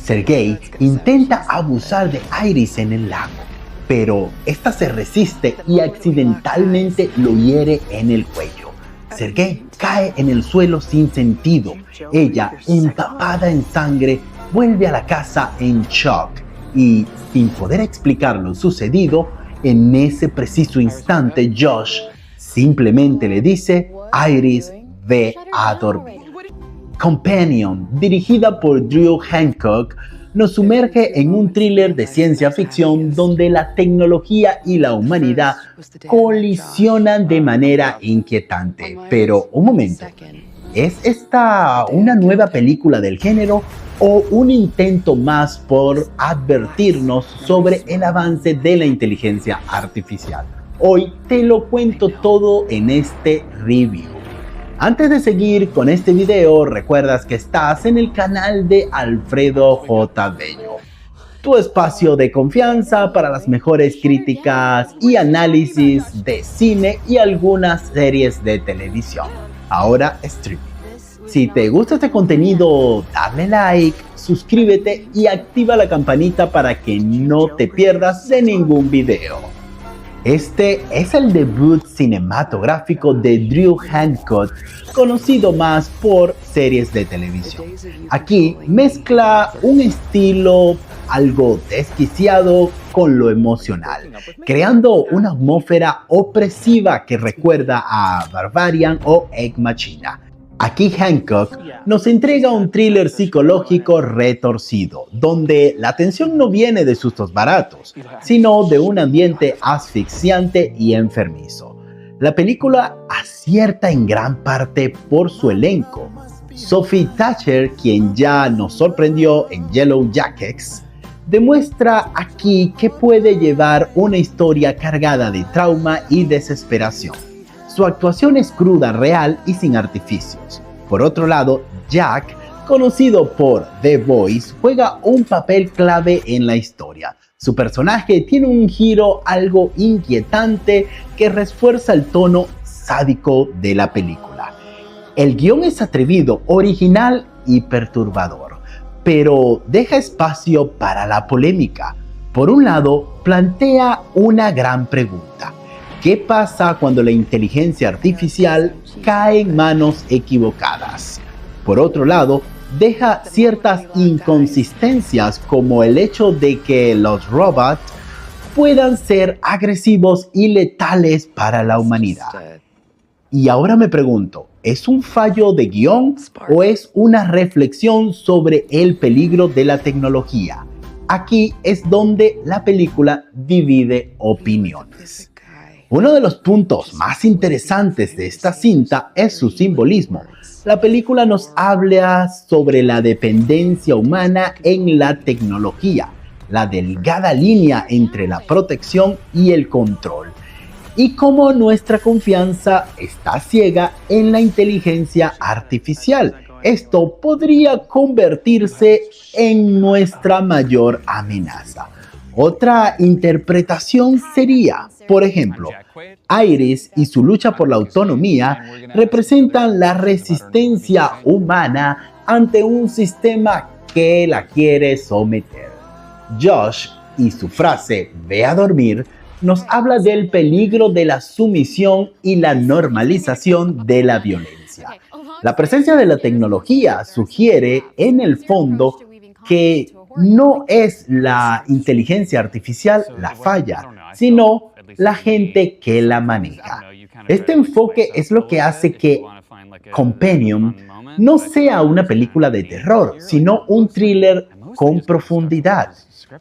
Sergei intenta abusar de Iris en el lago, pero esta se resiste y accidentalmente lo hiere en el cuello. Sergei cae en el suelo sin sentido. Ella, empapada en sangre, vuelve a la casa en shock y, sin poder explicar lo sucedido, en ese preciso instante Josh simplemente le dice: Iris, ve a dormir. Companion, dirigida por Drew Hancock, nos sumerge en un thriller de ciencia ficción donde la tecnología y la humanidad colisionan de manera inquietante. Pero, un momento, ¿es esta una nueva película del género o un intento más por advertirnos sobre el avance de la inteligencia artificial? Hoy te lo cuento todo en este review. Antes de seguir con este video, recuerdas que estás en el canal de Alfredo J. Bello, tu espacio de confianza para las mejores críticas y análisis de cine y algunas series de televisión. Ahora streaming. Si te gusta este contenido, dale like, suscríbete y activa la campanita para que no te pierdas de ningún video. Este es el debut cinematográfico de Drew Hancock, conocido más por series de televisión. Aquí mezcla un estilo algo desquiciado con lo emocional, creando una atmósfera opresiva que recuerda a Barbarian o Ex Machina. Aquí Hancock nos entrega un thriller psicológico retorcido, donde la tensión no viene de sustos baratos, sino de un ambiente asfixiante y enfermizo. La película acierta en gran parte por su elenco. Sophie Thatcher, quien ya nos sorprendió en Yellow Jackets, demuestra aquí que puede llevar una historia cargada de trauma y desesperación. Su actuación es cruda, real y sin artificios. Por otro lado, Jack, conocido por The Voice, juega un papel clave en la historia. Su personaje tiene un giro algo inquietante que refuerza el tono sádico de la película. El guión es atrevido, original y perturbador, pero deja espacio para la polémica. Por un lado, plantea una gran pregunta. ¿Qué pasa cuando la inteligencia artificial cae en manos equivocadas? Por otro lado, deja ciertas inconsistencias como el hecho de que los robots puedan ser agresivos y letales para la humanidad. Y ahora me pregunto, ¿es un fallo de guión o es una reflexión sobre el peligro de la tecnología? Aquí es donde la película divide opiniones. Uno de los puntos más interesantes de esta cinta es su simbolismo. La película nos habla sobre la dependencia humana en la tecnología, la delgada línea entre la protección y el control, y cómo nuestra confianza está ciega en la inteligencia artificial. Esto podría convertirse en nuestra mayor amenaza. Otra interpretación sería, por ejemplo, Iris y su lucha por la autonomía representan la resistencia humana ante un sistema que la quiere someter. Josh y su frase "ve a dormir" nos habla del peligro de la sumisión y la normalización de la violencia. La presencia de la tecnología sugiere, en el fondo, que no es la inteligencia artificial la falla, sino la gente que la maneja. Este enfoque es lo que hace que Companion no sea una película de terror, sino un thriller con profundidad.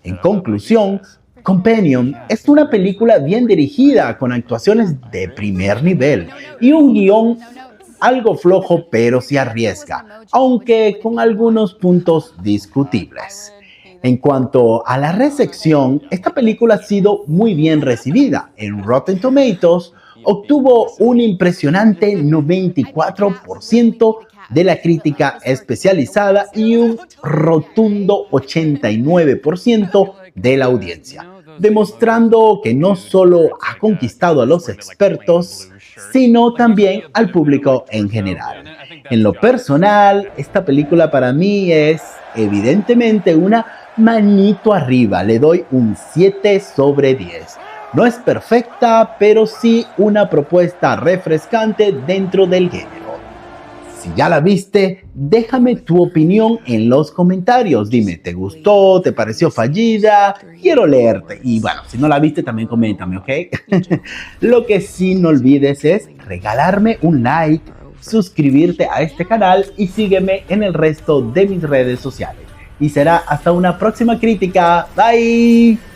En conclusión, Companion es una película bien dirigida, con actuaciones de primer nivel y un guión algo flojo, pero se arriesga, aunque con algunos puntos discutibles. En cuanto a la recepción, esta película ha sido muy bien recibida. En Rotten Tomatoes obtuvo un impresionante 94% de la crítica especializada y un rotundo 89% de la audiencia, demostrando que no solo ha conquistado a los expertos, sino también al público en general. En lo personal, esta película para mí es evidentemente una manito arriba. Le doy un 7 sobre 10. No es perfecta, pero sí una propuesta refrescante dentro del género. Si ya la viste, déjame tu opinión en los comentarios. Dime, ¿te gustó? ¿Te pareció fallida? Quiero leerte. Y bueno, si no la viste, también coméntame, ¿ok? Lo que sí no olvides es regalarme un like, suscribirte a este canal y sígueme en el resto de mis redes sociales. Y será hasta una próxima crítica. Bye.